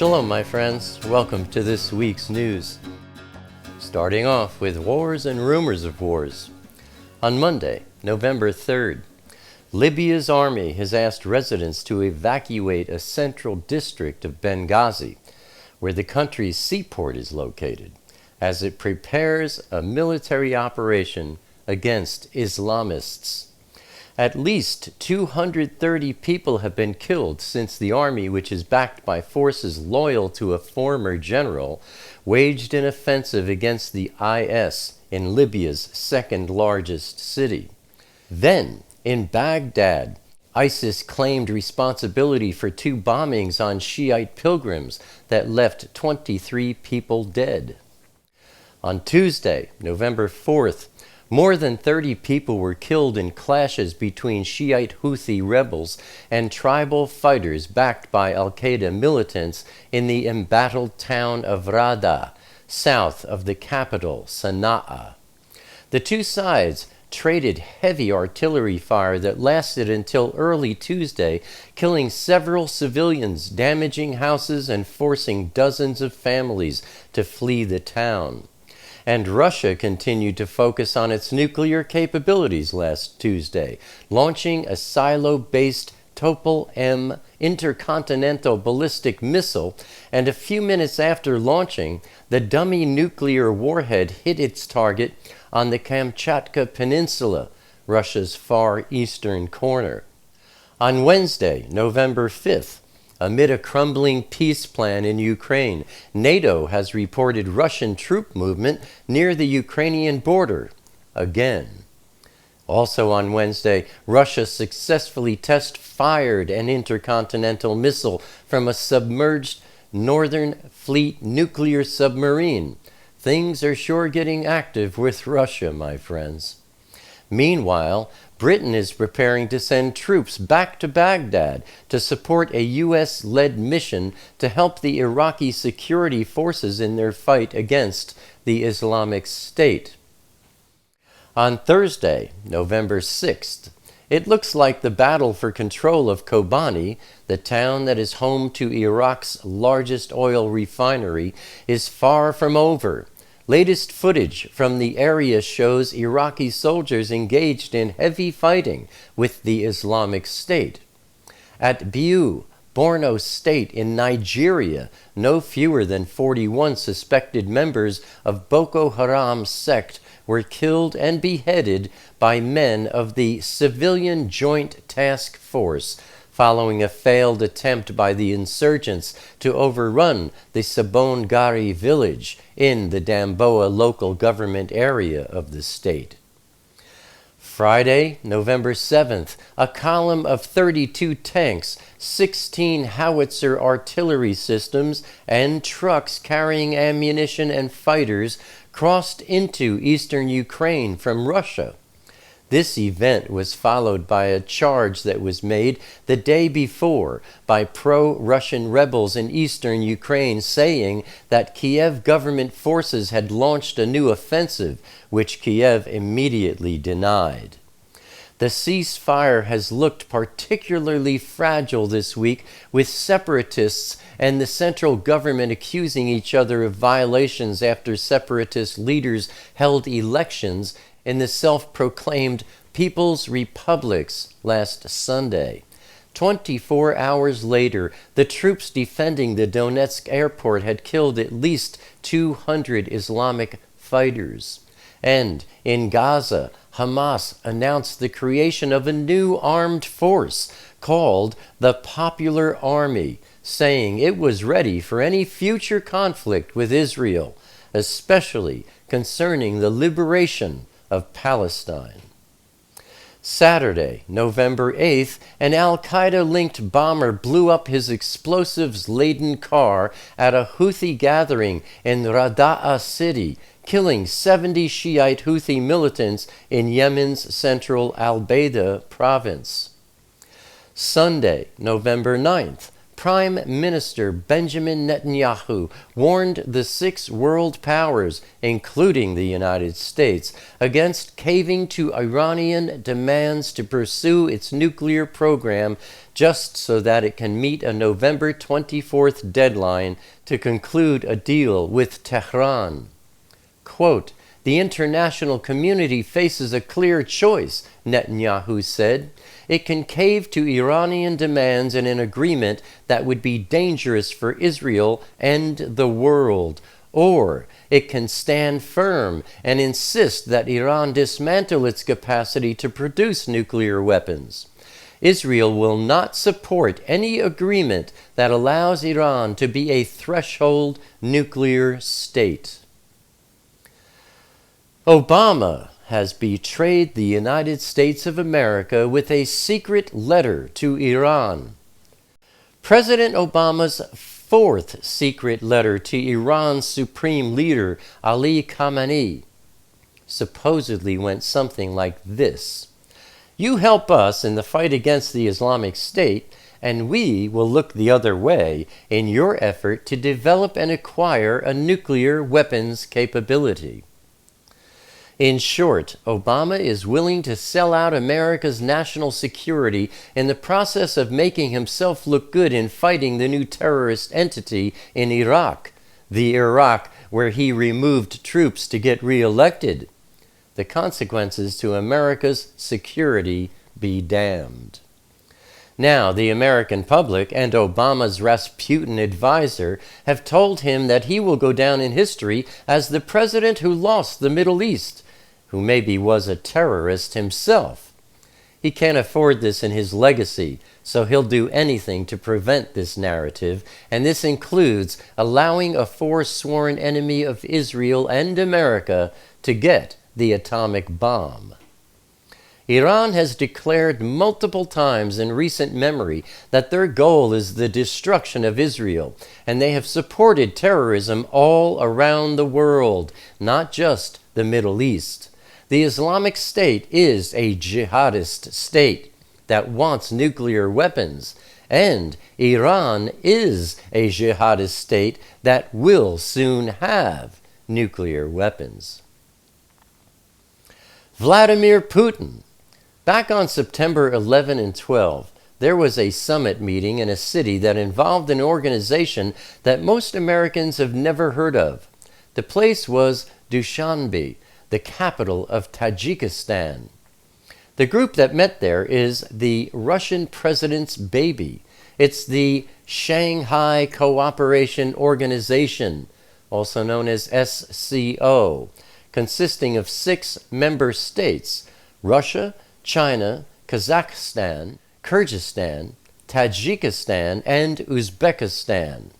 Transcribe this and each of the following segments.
Shalom, my friends. Welcome to this week's news. Starting off with wars and rumors of wars. On Monday, November 3rd, Libya's army has asked residents to evacuate a central district of Benghazi, where the country's seaport is located, as it prepares a military operation against Islamists. At least 230 people have been killed since the army, which is backed by forces loyal to a former general, waged an offensive against the IS in Libya's second largest city. Then, in Baghdad, ISIS claimed responsibility for 2 bombings on Shiite pilgrims that left 23 people dead. On Tuesday, November 4th, more than 30 people were killed in clashes between Shiite Houthi rebels and tribal fighters backed by al-Qaeda militants in the embattled town of Rada, south of the capital, Sana'a. The two sides traded heavy artillery fire that lasted until early Tuesday, killing several civilians, damaging houses, and forcing dozens of families to flee the town. And Russia continued to focus on its nuclear capabilities last Tuesday, launching a silo-based Topol-M intercontinental ballistic missile, and a few minutes after launching, the dummy nuclear warhead hit its target on the Kamchatka Peninsula, Russia's far eastern corner. On Wednesday, November 5th, amid a crumbling peace plan in Ukraine, NATO has reported Russian troop movement near the Ukrainian border again. Also on Wednesday, Russia successfully test-fired an intercontinental missile from a submerged Northern Fleet nuclear submarine. Things are sure getting active with Russia, my friends. Meanwhile, Britain is preparing to send troops back to Baghdad to support a U.S.-led mission to help the Iraqi security forces in their fight against the Islamic State. On Thursday, November 6th, it looks like the battle for control of Kobani, the town that is home to Iraq's largest oil refinery, is far from over. Latest footage from the area shows Iraqi soldiers engaged in heavy fighting with the Islamic State. At Biu, Borno State in Nigeria, no fewer than 41 suspected members of Boko Haram sect were killed and beheaded by men of the Civilian Joint Task Force, following a failed attempt by the insurgents to overrun the Sabon Gari village in the Damboa local government area of the state. Friday, November 7th, a column of 32 tanks, 16 howitzer artillery systems, and trucks carrying ammunition and fighters crossed into eastern Ukraine from Russia. This event was followed by a charge that was made the day before by pro-Russian rebels in eastern Ukraine, saying that Kiev government forces had launched a new offensive, which Kiev immediately denied. The ceasefire has looked particularly fragile this week, with separatists and the central government accusing each other of violations after separatist leaders held elections in the self-proclaimed People's Republics last Sunday. 24 hours later, the troops defending the Donetsk airport had killed at least 200 Islamic fighters. And in Gaza, Hamas announced the creation of a new armed force called the Popular Army, saying it was ready for any future conflict with Israel, especially concerning the liberation of Palestine. Saturday, November 8th, an al-Qaeda-linked bomber blew up his explosives-laden car at a Houthi gathering in Rada'a city, killing 70 Shiite Houthi militants in Yemen's central Al-Baida province. Sunday, November 9th, Prime Minister Benjamin Netanyahu warned the 6 world powers, including the United States, against caving to Iranian demands to pursue its nuclear program just so that it can meet a November 24th deadline to conclude a deal with Tehran. Quote, "The international community faces a clear choice," Netanyahu said. "It can cave to Iranian demands in an agreement that would be dangerous for Israel and the world, or it can stand firm and insist that Iran dismantle its capacity to produce nuclear weapons. Israel will not support any agreement that allows Iran to be a threshold nuclear state." Obama has betrayed the United States of America with a secret letter to Iran. President Obama's 4th secret letter to Iran's supreme leader, Ali Khamenei, supposedly went something like this: "You help us in the fight against the Islamic State, and we will look the other way in your effort to develop and acquire a nuclear weapons capability." In short, Obama is willing to sell out America's national security in the process of making himself look good in fighting the new terrorist entity in Iraq, the Iraq where he removed troops to get reelected. The consequences to America's security be damned. Now, the American public and Obama's Rasputin advisor have told him that he will go down in history as the president who lost the Middle East, who maybe was a terrorist himself. He can't afford this in his legacy, so he'll do anything to prevent this narrative, and this includes allowing a forsworn enemy of Israel and America to get the atomic bomb. Iran has declared multiple times in recent memory that their goal is the destruction of Israel, and they have supported terrorism all around the world, not just the Middle East. The Islamic State is a jihadist state that wants nuclear weapons, and Iran is a jihadist state that will soon have nuclear weapons. Vladimir Putin. Back on September 11 and 12, there was a summit meeting in a city that involved an organization that most Americans have never heard of. The place was Dushanbe, the capital of Tajikistan. The group that met there is the Russian president's baby. It's the Shanghai Cooperation Organization, also known as SCO, consisting of 6 member states: Russia, China, Kazakhstan, Kyrgyzstan, Tajikistan, and Uzbekistan.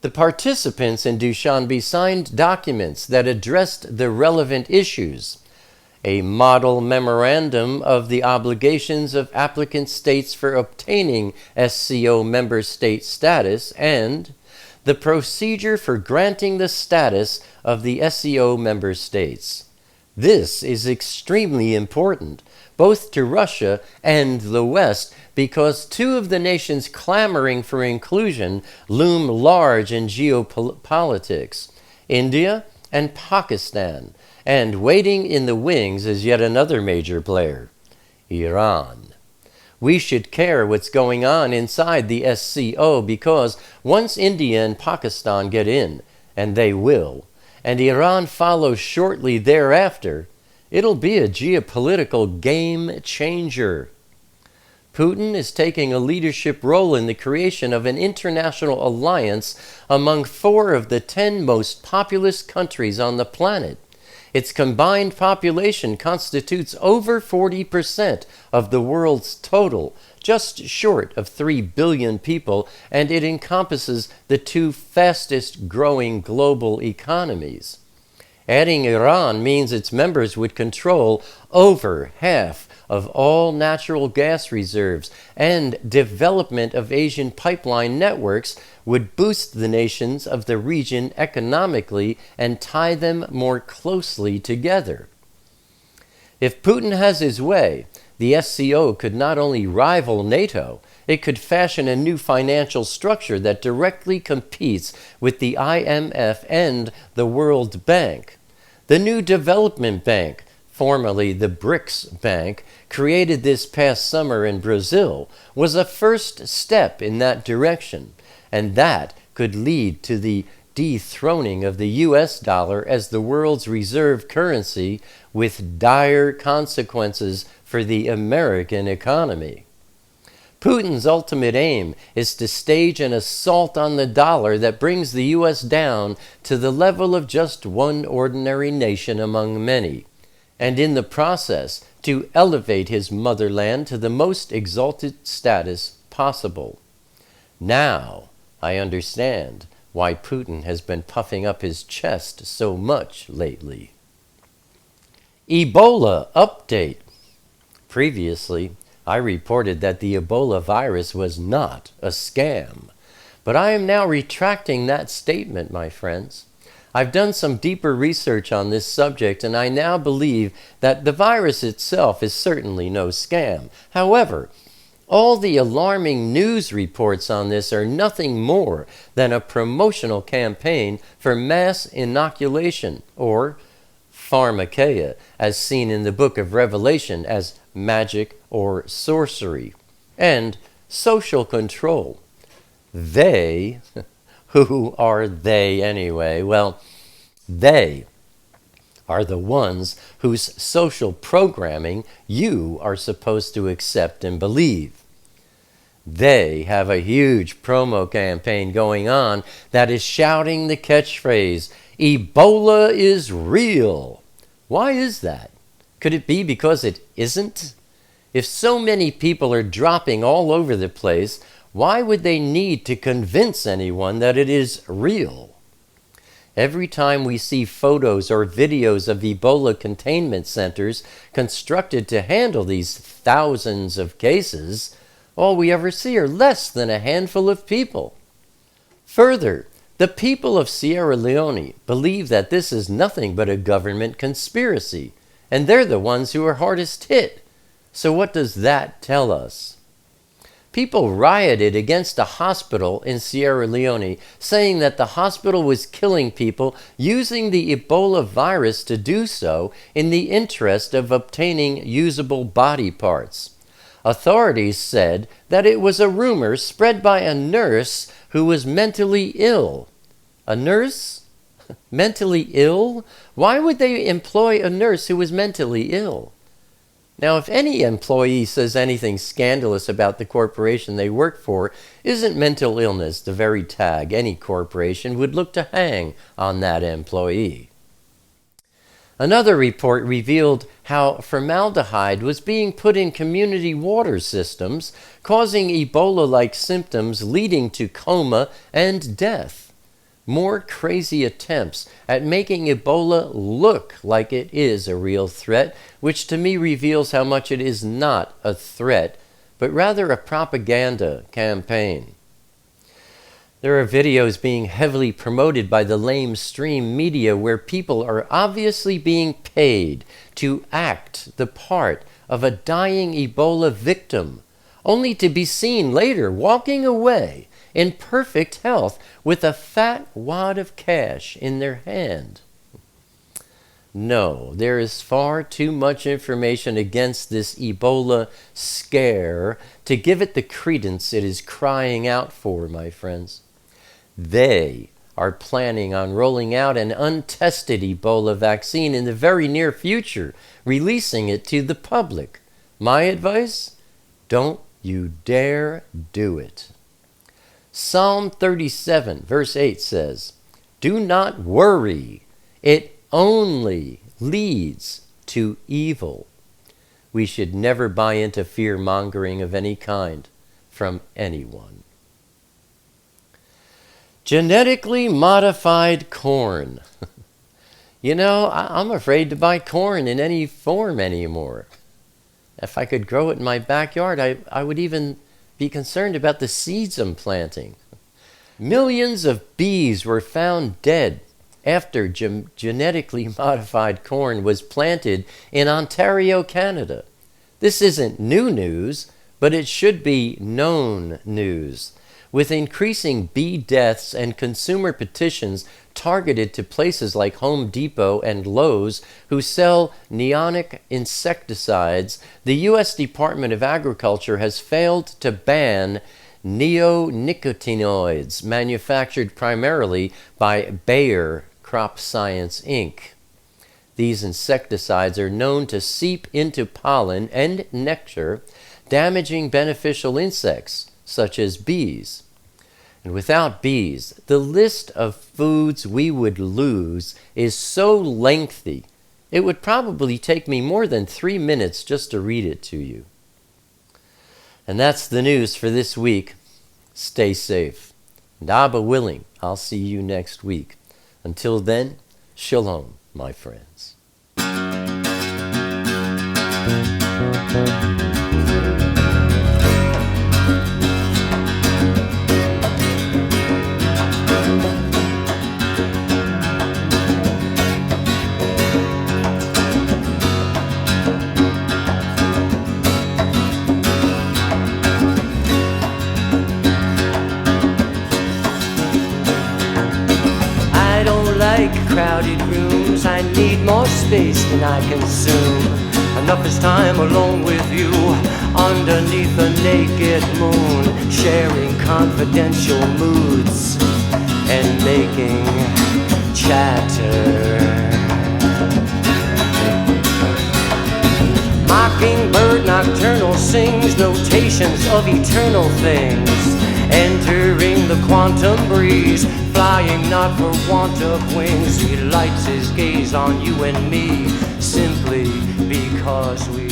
The participants in Dushanbe signed documents that addressed the relevant issues: a model memorandum of the obligations of applicant states for obtaining SCO member state status, and the procedure for granting the status of the SCO member states. This is extremely important, both to Russia and the West, because 2 of the nations clamoring for inclusion loom large in geopolitics: India and Pakistan, and waiting in the wings is yet another major player, Iran. We should care what's going on inside the SCO, because once India and Pakistan get in, and they will, and Iran follows shortly thereafter, it'll be a geopolitical game changer. Putin is taking a leadership role in the creation of an international alliance among 4 of the 10 most populous countries on the planet. Its combined population constitutes over 40% of the world's total, just short of 3 billion people, and it encompasses the 2 fastest growing global economies. Adding Iran means its members would control over half of all natural gas reserves, and development of Asian pipeline networks would boost the nations of the region economically and tie them more closely together. If Putin has his way, the SCO could not only rival NATO, it could fashion a new financial structure that directly competes with the IMF and the World Bank. The new development bank, formerly the BRICS Bank, created this past summer in Brazil, was a first step in that direction, and that could lead to the dethroning of the US dollar as the world's reserve currency, with dire consequences for the American economy. Putin's ultimate aim is to stage an assault on the dollar that brings the US down to the level of just one ordinary nation among many, and in the process to elevate his motherland to the most exalted status possible. Now I understand why Putin has been puffing up his chest so much lately. Ebola update. Previously, I reported that the Ebola virus was not a scam, but I am now retracting that statement, my friends. I've done some deeper research on this subject, and I now believe that the virus itself is certainly no scam. However, all the alarming news reports on this are nothing more than a promotional campaign for mass inoculation, or pharmakeia, as seen in the book of Revelation as magic or sorcery, and social control. They, who are they anyway? Well, they are the ones whose social programming you are supposed to accept and believe. They have a huge promo campaign going on that is shouting the catchphrase, "Ebola is real." Why is that? Could it be because it isn't? If so many people are dropping all over the place, why would they need to convince anyone that it is real? Every time we see photos or videos of Ebola containment centers constructed to handle these thousands of cases, all we ever see are less than a handful of people. Further, the people of Sierra Leone believe that this is nothing but a government conspiracy, and they're the ones who are hardest hit. So what does that tell us? People rioted against a hospital in Sierra Leone, saying that the hospital was killing people using the Ebola virus to do so in the interest of obtaining usable body parts. Authorities said that it was a rumor spread by a nurse who was mentally ill. A nurse? Mentally ill? Why would they employ a nurse who was mentally ill? Now, if any employee says anything scandalous about the corporation they work for, isn't mental illness the very tag any corporation would look to hang on that employee? Another report revealed how formaldehyde was being put in community water systems, causing Ebola-like symptoms leading to coma and death. More crazy attempts at making Ebola look like it is a real threat, which to me reveals how much it is not a threat, but rather a propaganda campaign. There are videos being heavily promoted by the LameStream Media where people are obviously being paid to act the part of a dying Ebola victim, only to be seen later walking away in perfect health with a fat wad of cash in their hand. No, there is far too much information against this Ebola scare to give it the credence it is crying out for, my friends. They are planning on rolling out an untested Ebola vaccine in the very near future, releasing it to the public. My advice? Don't you dare do it. Psalm 37, verse 8 says, "Do not worry, it only leads to evil." We should never buy into fear-mongering of any kind from anyone. Genetically modified corn. You know, I'm afraid to buy corn in any form anymore. If I could grow it in my backyard, I would even be concerned about the seeds I'm planting. Millions of bees were found dead after genetically modified corn was planted in Ontario, Canada. This isn't new news, but it should be known news. With increasing bee deaths and consumer petitions targeted to places like Home Depot and Lowe's, who sell neonic insecticides, the U.S. Department of Agriculture has failed to ban neonicotinoids manufactured primarily by Bayer Crop Science, Inc. These insecticides are known to seep into pollen and nectar, damaging beneficial insects such as bees. And without bees, the list of foods we would lose is so lengthy, it would probably take me more than 3 minutes just to read it to you. And that's the news for this week. Stay safe. And Abba willing, I'll see you next week. Until then, shalom, my friends. Crowded rooms, I need more space than I consume. Enough is time alone with you, underneath a naked moon, sharing confidential moods and making chatter. Mockingbird nocturnal sings notations of eternal things, entering the quantum breeze, flying not for want of wings. He lights his gaze on you and me, simply because we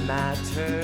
matter.